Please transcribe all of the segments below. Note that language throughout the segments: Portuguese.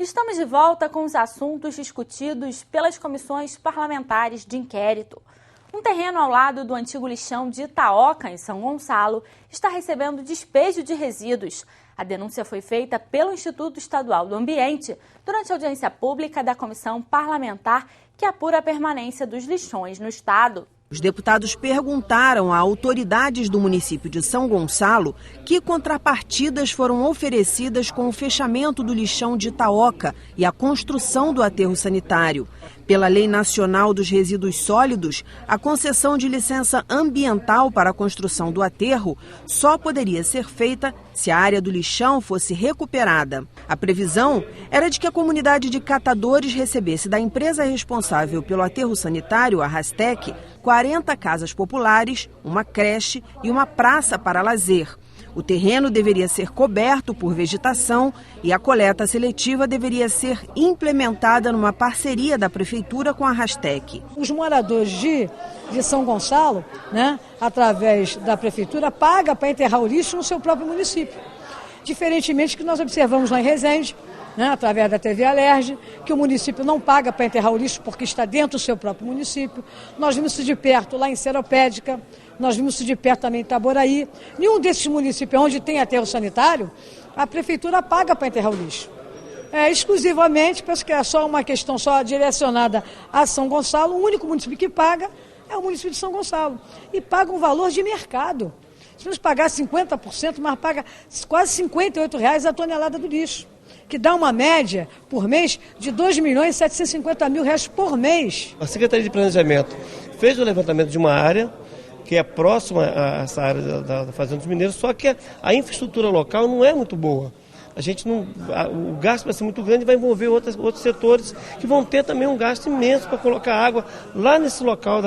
Estamos de volta com os assuntos discutidos pelas comissões parlamentares de inquérito. Um terreno ao lado do antigo lixão de Itaoca, em São Gonçalo, está recebendo despejo de resíduos. A denúncia foi feita pelo Instituto Estadual do Ambiente durante a audiência pública da comissão parlamentar que apura a permanência dos lixões no estado. Os deputados perguntaram a autoridades do município de São Gonçalo que contrapartidas foram oferecidas com o fechamento do lixão de Itaoca e a construção do aterro sanitário. Pela Lei Nacional dos Resíduos Sólidos, a concessão de licença ambiental para a construção do aterro só poderia ser feita se a área do lixão fosse recuperada. A previsão era de que a comunidade de catadores recebesse da empresa responsável pelo aterro sanitário, a Rastec, 40 casas populares, uma creche e uma praça para lazer. O terreno deveria ser coberto por vegetação e a coleta seletiva deveria ser implementada numa parceria da prefeitura com a Rastec. Os moradores de São Gonçalo, através da prefeitura, pagam para enterrar o lixo no seu próprio município. Diferentemente do que nós observamos lá em Resende, através da TV Alerj, que o município não paga para enterrar o lixo porque está dentro do seu próprio município. Nós vimos isso de perto lá em Seropédica, nós vimos isso de perto também em Itaboraí. Nenhum desses municípios onde tem aterro sanitário, a prefeitura paga para enterrar o lixo. Exclusivamente, penso que é só uma questão só direcionada a São Gonçalo. O único município que paga é o município de São Gonçalo. E paga um valor de mercado. Se nós pagar 50%, mas paga quase R$58 a tonelada do lixo, que dá uma média por mês de R$2.750.000 por mês. A Secretaria de Planejamento fez o levantamento de uma área que é próxima a essa área da Fazenda dos Mineiros, só que a infraestrutura local não é muito boa. O gasto vai ser muito grande e vai envolver outros setores que vão ter também um gasto imenso para colocar água lá nesse local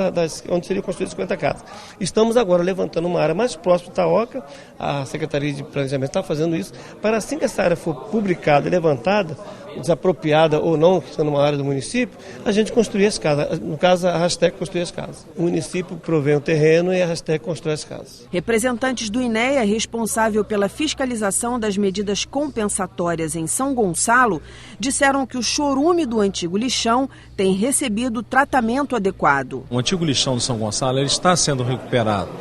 onde seriam construídas 50 casas. Estamos agora levantando uma área mais próxima de Itaoca, a Secretaria de Planejamento está fazendo isso, para assim que essa área for publicada e levantada, desapropriada ou não, sendo uma área do município, a gente construir as casas. No caso, a Rastec construir as casas. O município provém o terreno e a Rastec constrói as casas. Representantes do INEA, responsável pela fiscalização das medidas compensatórias em São Gonçalo, disseram que o chorume do antigo lixão tem recebido tratamento adequado. O antigo lixão do São Gonçalo ele está sendo recuperado.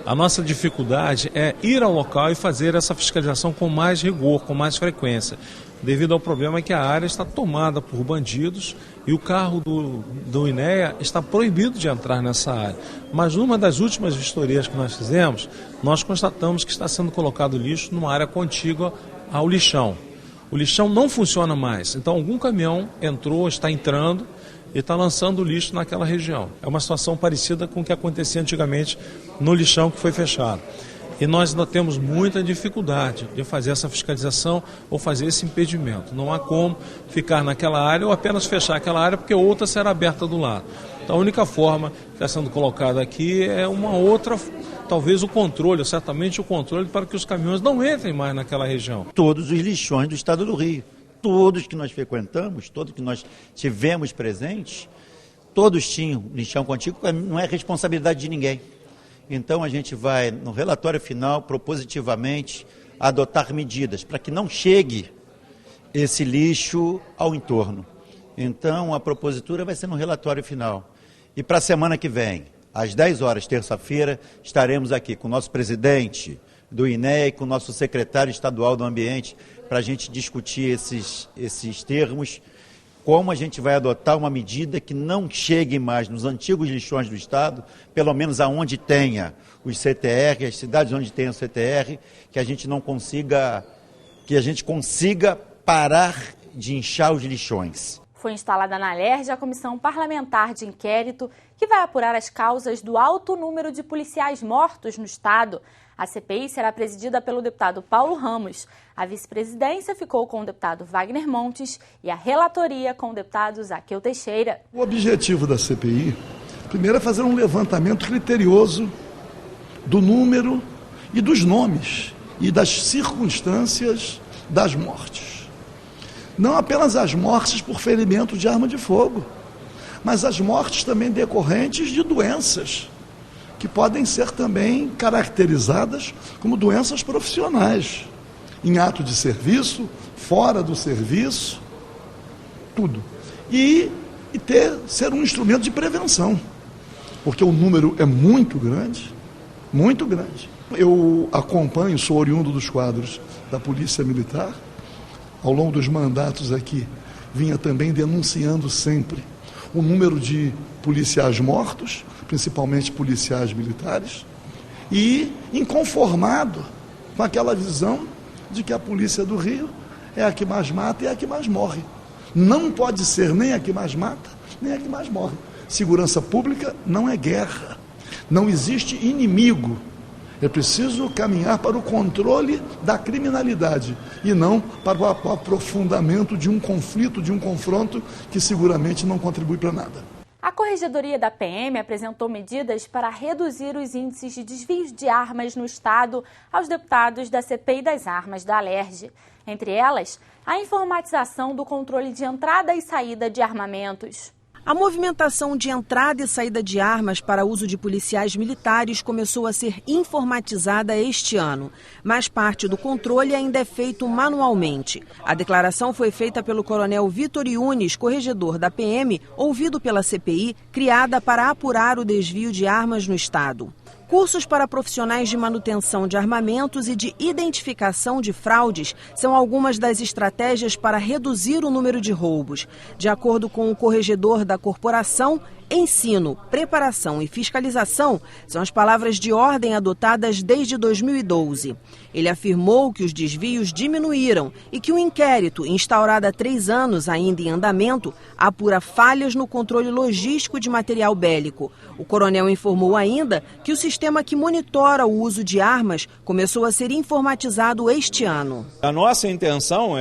A nossa dificuldade é ir ao local e fazer essa fiscalização com mais rigor, com mais frequência, devido ao problema que a área está tomada por bandidos e o carro do INEA está proibido de entrar nessa área. Mas numa das últimas vistorias que nós fizemos, nós constatamos que está sendo colocado lixo numa área contígua ao lixão. O lixão não funciona mais, então algum caminhão entrou, está entrando e está lançando lixo naquela região. É uma situação parecida com o que acontecia antigamente no lixão que foi fechado. E nós ainda temos muita dificuldade de fazer essa fiscalização ou fazer esse impedimento. Não há como ficar naquela área ou apenas fechar aquela área porque outra será aberta do lado. Então a única forma que está sendo colocada aqui é uma outra, talvez o controle, certamente o controle para que os caminhões não entrem mais naquela região. Todos os lixões do estado do Rio, todos que nós frequentamos, todos que nós tivemos presentes, todos tinham lixão contíguo, não é responsabilidade de ninguém. Então a gente vai, no relatório final, propositivamente, adotar medidas para que não chegue esse lixo ao entorno. Então a propositura vai ser no relatório final. E para a semana que vem, às 10 horas, terça-feira, estaremos aqui com o nosso presidente do INEA e com o nosso secretário estadual do Ambiente para a gente discutir esses termos, como a gente vai adotar uma medida que não chegue mais nos antigos lixões do estado, pelo menos aonde tenha os CTR, as cidades onde tenha o CTR, que a gente consiga parar de inchar os lixões. Foi instalada na Alerj a comissão parlamentar de inquérito que vai apurar as causas do alto número de policiais mortos no estado. A CPI será presidida pelo deputado Paulo Ramos. A vice-presidência ficou com o deputado Wagner Montes e a relatoria com o deputado Zaqueu Teixeira. O objetivo da CPI, primeiro, é fazer um levantamento criterioso do número e dos nomes e das circunstâncias das mortes. Não apenas as mortes por ferimento de arma de fogo, mas as mortes também decorrentes de doenças, que podem ser também caracterizadas como doenças profissionais, em ato de serviço, fora do serviço, tudo. E ser um instrumento de prevenção, porque o número é muito grande, muito grande. Eu acompanho, sou oriundo dos quadros da Polícia Militar, ao longo dos mandatos aqui, vinha também denunciando sempre o número de policiais mortos, principalmente policiais militares, e inconformado com aquela visão de que a Polícia do Rio é a que mais mata e é a que mais morre. Não pode ser nem a que mais mata, nem a que mais morre. Segurança pública não é guerra, não existe inimigo. É preciso caminhar para o controle da criminalidade e não para o aprofundamento de um conflito, de um confronto que seguramente não contribui para nada. A Corregedoria da PM apresentou medidas para reduzir os índices de desvios de armas no Estado aos deputados da CPI das Armas da Alerj. Entre elas, a informatização do controle de entrada e saída de armamentos. A movimentação de entrada e saída de armas para uso de policiais militares começou a ser informatizada este ano, mas parte do controle ainda é feito manualmente. A declaração foi feita pelo coronel Vitor Yunes, corregedor da PM, ouvido pela CPI, criada para apurar o desvio de armas no Estado. Cursos para profissionais de manutenção de armamentos e de identificação de fraudes são algumas das estratégias para reduzir o número de roubos. De acordo com o corregedor da corporação, ensino, preparação e fiscalização são as palavras de ordem adotadas desde 2012. Ele afirmou que os desvios diminuíram e que o inquérito, instaurado há 3 anos, ainda em andamento, apura falhas no controle logístico de material bélico. O coronel informou ainda que o sistema que monitora o uso de armas começou a ser informatizado este ano. A nossa intenção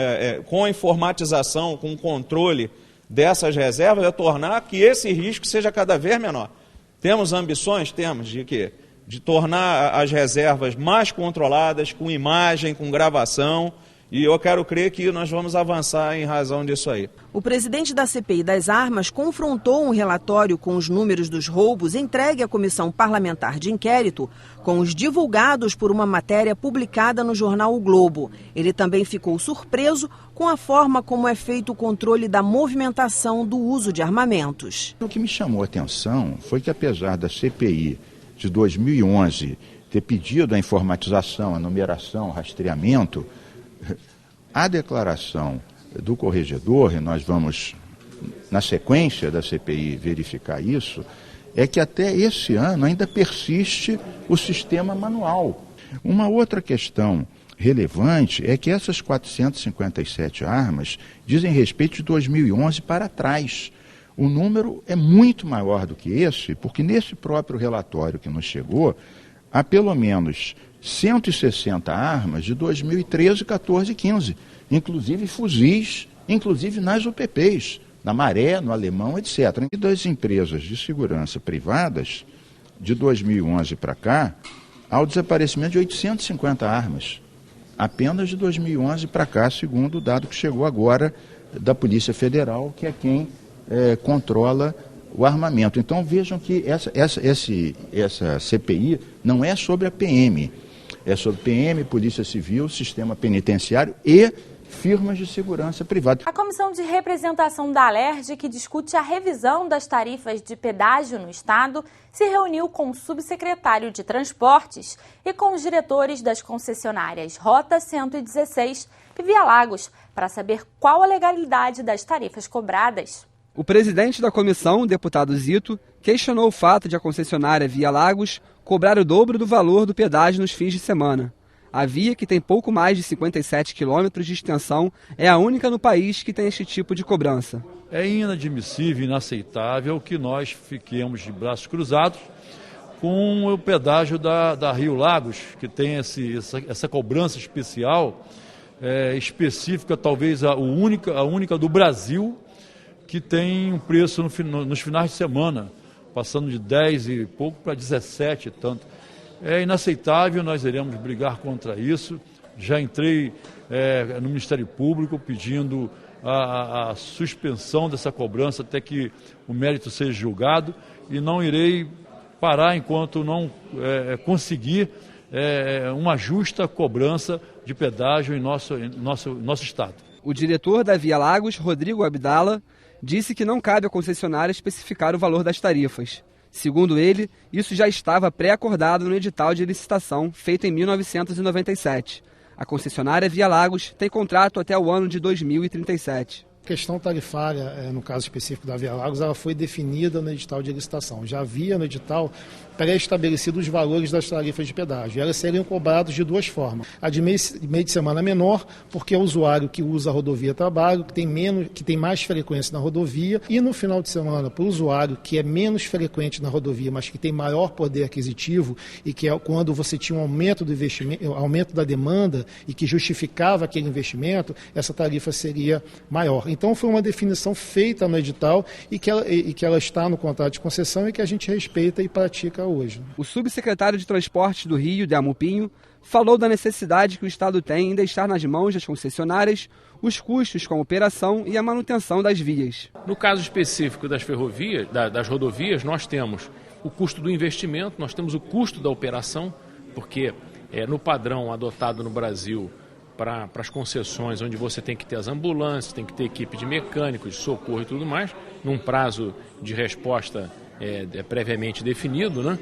com a informatização, com o controle dessas reservas, é tornar que esse risco seja cada vez menor. Temos ambições? Temos. De quê? De tornar as reservas mais controladas, com imagem, com gravação, e eu quero crer que nós vamos avançar em razão disso aí. O presidente da CPI das Armas confrontou um relatório com os números dos roubos entregue à Comissão Parlamentar de Inquérito com os divulgados por uma matéria publicada no jornal O Globo. Ele também ficou surpreso com a forma como é feito o controle da movimentação do uso de armamentos. O que me chamou a atenção foi que, apesar da CPI de 2011 ter pedido a informatização, a numeração, o rastreamento, a declaração do corregedor, e nós vamos, na sequência da CPI, verificar isso, é que até esse ano ainda persiste o sistema manual. Uma outra questão relevante é que essas 457 armas dizem respeito de 2011 para trás. O número é muito maior do que esse, porque nesse próprio relatório que nos chegou, há pelo menos 160 armas de 2013, 14 e 15, inclusive fuzis, inclusive nas UPPs, na Maré, no Alemão, etc. E das empresas de segurança privadas, de 2011 para cá, há o desaparecimento de 850 armas, apenas de 2011 para cá, segundo o dado que chegou agora da Polícia Federal, que é quem controla o armamento. Então vejam que essa CPI não é sobre a PM, é sobre PM, Polícia Civil, Sistema Penitenciário e firmas de segurança privada. A Comissão de Representação da Alerj, que discute a revisão das tarifas de pedágio no Estado, se reuniu com o subsecretário de Transportes e com os diretores das concessionárias Rota 116 e Via Lagos para saber qual a legalidade das tarifas cobradas. O presidente da comissão, o deputado Zito, questionou o fato de a concessionária Via Lagos cobrar o dobro do valor do pedágio nos fins de semana. A via, que tem pouco mais de 57 quilômetros de extensão, é a única no país que tem este tipo de cobrança. É inadmissível, inaceitável que nós fiquemos de braços cruzados com o pedágio da Rio Lagos, que tem essa cobrança especial, específica, talvez a única do Brasil, que tem um preço nos finais de semana, passando de 10 e pouco para 17 e tanto. É inaceitável, nós iremos brigar contra isso. Já entrei no Ministério Público pedindo a suspensão dessa cobrança até que o mérito seja julgado e não irei parar enquanto não conseguir uma justa cobrança de pedágio em nosso Estado. O diretor da Via Lagos, Rodrigo Abdala, disse que não cabe à concessionária especificar o valor das tarifas. Segundo ele, isso já estava pré-acordado no edital de licitação feito em 1997. A concessionária Via Lagos tem contrato até o ano de 2037. A questão tarifária, no caso específico da Via Lagos, ela foi definida no edital de licitação. Já havia no edital pré-estabelecidos os valores das tarifas de pedágio. Elas seriam cobradas de duas formas. A de meio de semana menor, porque é o usuário que usa a rodovia trabalho, que tem mais frequência na rodovia, e no final de semana, para o usuário que é menos frequente na rodovia, mas que tem maior poder aquisitivo, e que é quando você tinha um aumento do investimento, aumento da demanda, e que justificava aquele investimento, essa tarifa seria maior. Então foi uma definição feita no edital e que ela está no contrato de concessão e que a gente respeita e pratica hoje. O subsecretário de Transportes do Rio, Delmo Pinho, falou da necessidade que o Estado tem em deixar nas mãos das concessionárias os custos com a operação e a manutenção das vias. No caso específico das ferrovias, das rodovias, nós temos o custo do investimento, nós temos o custo da operação, porque no padrão adotado no Brasil para as concessões, onde você tem que ter as ambulâncias, tem que ter equipe de mecânicos, de socorro e tudo mais, num prazo de resposta previamente definido, né?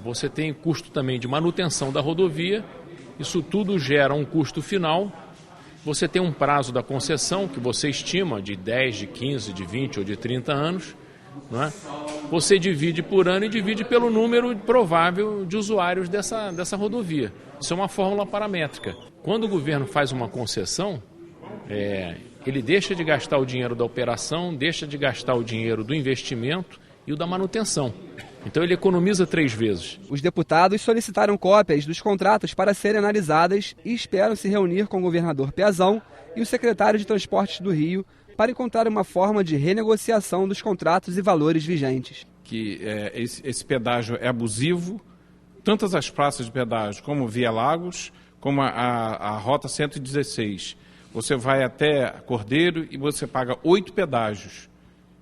Você tem custo também de manutenção da rodovia, isso tudo gera um custo final. Você tem um prazo da concessão que você estima de 10, de 15, de 20 ou de 30 anos, né? Você divide por ano e divide pelo número provável de usuários dessa rodovia. Isso é uma fórmula paramétrica. Quando o governo faz uma concessão, ele deixa de gastar o dinheiro da operação, deixa de gastar o dinheiro do investimento e o da manutenção. Então ele economiza 3 vezes. Os deputados solicitaram cópias dos contratos para serem analisadas e esperam se reunir com o governador Pezão e o secretário de Transportes do Rio para encontrar uma forma de renegociação dos contratos e valores vigentes. Que esse pedágio é abusivo, tantas as praças de pedágio como Via Lagos, como a Rota 116. Você vai até Cordeiro e você paga 8 pedágios.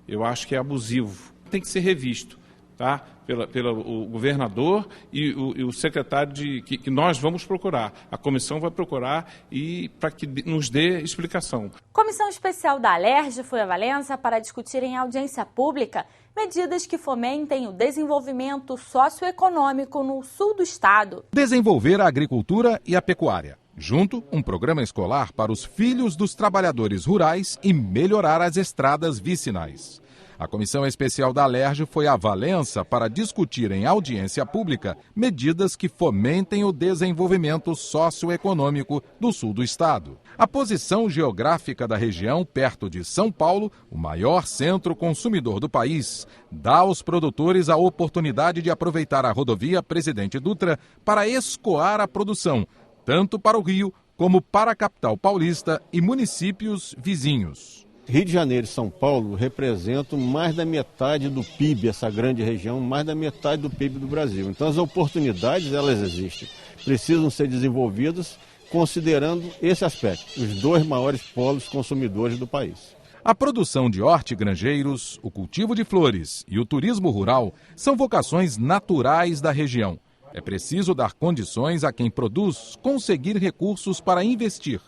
Eu acho que é abusivo. Tem que ser revisto, tá? Pelo governador e o secretário que nós vamos procurar. A comissão vai procurar e para que nos dê explicação. Comissão especial da Alerj foi a Valença para discutir em audiência pública medidas que fomentem o desenvolvimento socioeconômico no sul do estado. Desenvolver a agricultura e a pecuária. Junto, um programa escolar para os filhos dos trabalhadores rurais e melhorar as estradas vicinais. A Comissão Especial da Alerj foi a Valença para discutir em audiência pública medidas que fomentem o desenvolvimento socioeconômico do sul do estado. A posição geográfica da região, perto de São Paulo, o maior centro consumidor do país, dá aos produtores a oportunidade de aproveitar a rodovia Presidente Dutra para escoar a produção, tanto para o Rio como para a capital paulista e municípios vizinhos. Rio de Janeiro e São Paulo representam mais da metade do PIB, essa grande região, mais da metade do PIB do Brasil. Então as oportunidades, elas existem, precisam ser desenvolvidas considerando esse aspecto, os 2 maiores polos consumidores do país. A produção de hortigranjeiros, o cultivo de flores e o turismo rural são vocações naturais da região. É preciso dar condições a quem produz conseguir recursos para investir.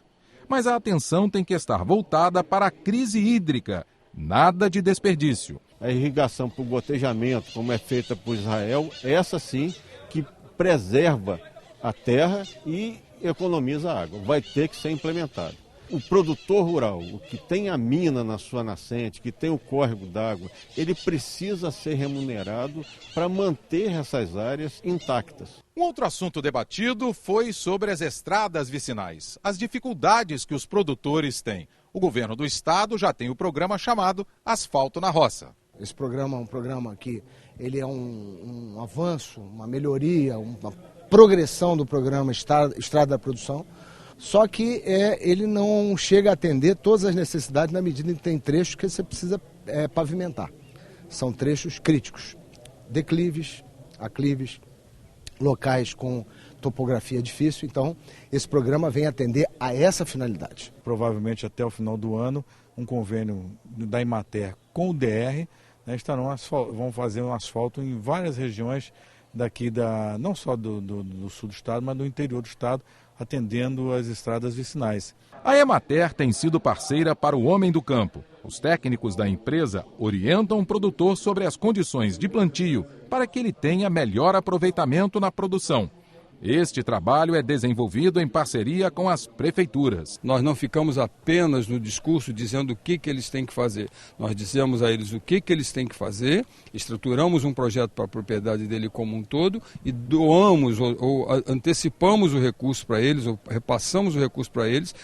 Mas a atenção tem que estar voltada para a crise hídrica. Nada de desperdício. A irrigação por gotejamento, como é feita por Israel, essa sim que preserva a terra e economiza água. Vai ter que ser implementado. O produtor rural, o que tem a mina na sua nascente, que tem o córrego d'água, ele precisa ser remunerado para manter essas áreas intactas. Um outro assunto debatido foi sobre as estradas vicinais, as dificuldades que os produtores têm. O governo do estado já tem o programa chamado Asfalto na Roça. Esse programa é um programa que ele é um avanço, uma melhoria, uma progressão do programa Estrada da Produção. Só que ele não chega a atender todas as necessidades na medida em que tem trechos que você precisa pavimentar. São trechos críticos, declives, aclives, locais com topografia difícil. Então, esse programa vem atender a essa finalidade. Provavelmente até o final do ano, um convênio da Emater com o DR, vão fazer um asfalto em várias regiões daqui não só do sul do estado, mas do interior do estado, atendendo as estradas vicinais. A Emater tem sido parceira para o homem do campo. Os técnicos da empresa orientam o produtor sobre as condições de plantio para que ele tenha melhor aproveitamento na produção. Este trabalho é desenvolvido em parceria com as prefeituras. Nós não ficamos apenas no discurso dizendo o que eles têm que fazer. Nós dizemos a eles o que eles têm que fazer, estruturamos um projeto para a propriedade dele como um todo e doamos ou antecipamos o recurso para eles, ou repassamos o recurso para eles,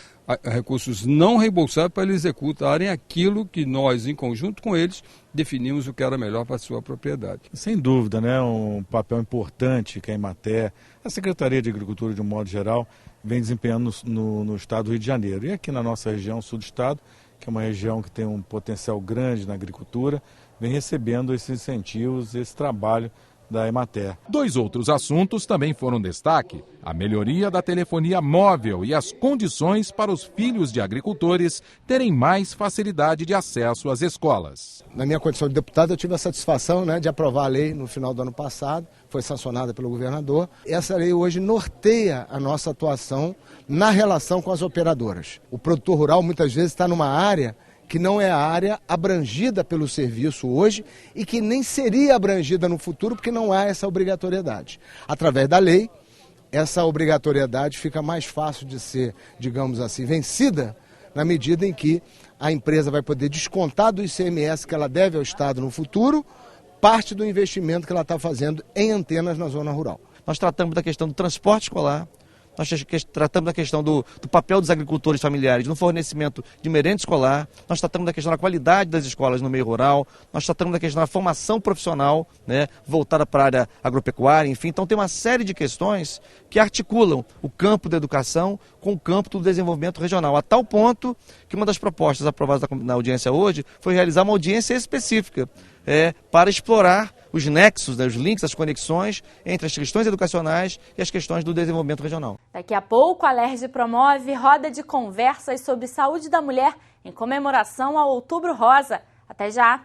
recursos não reembolsados para eles executarem aquilo que nós, em conjunto com eles, definimos o que era melhor para a sua propriedade. Sem dúvida, né? Um papel importante que a Emater, a Secretaria de Agricultura de um modo geral, vem desempenhando no estado do Rio de Janeiro. E aqui na nossa região, sul do estado, que é uma região que tem um potencial grande na agricultura, vem recebendo esses incentivos, esse trabalho da Emater. 2 outros assuntos também foram destaque: a melhoria da telefonia móvel e as condições para os filhos de agricultores terem mais facilidade de acesso às escolas. Na minha condição de deputado, eu tive a satisfação, de aprovar a lei no final do ano passado, foi sancionada pelo governador. Essa lei hoje norteia a nossa atuação na relação com as operadoras. O produtor rural muitas vezes está numa área que não é a área abrangida pelo serviço hoje e que nem seria abrangida no futuro porque não há essa obrigatoriedade. Através da lei, essa obrigatoriedade fica mais fácil de ser, digamos assim, vencida na medida em que a empresa vai poder descontar do ICMS que ela deve ao Estado no futuro parte do investimento que ela está fazendo em antenas na zona rural. Nós tratamos da questão do transporte escolar, nós tratamos da questão do papel dos agricultores familiares no fornecimento de merenda escolar, nós tratamos da questão da qualidade das escolas no meio rural, nós tratamos da questão da formação profissional, voltada para a área agropecuária, enfim. Então tem uma série de questões que articulam o campo da educação com o campo do desenvolvimento regional, a tal ponto que uma das propostas aprovadas na audiência hoje foi realizar uma audiência específica para explorar os nexos, os links, as conexões entre as questões educacionais e as questões do desenvolvimento regional. Daqui a pouco, a Alerj promove roda de conversas sobre saúde da mulher em comemoração ao Outubro Rosa. Até já!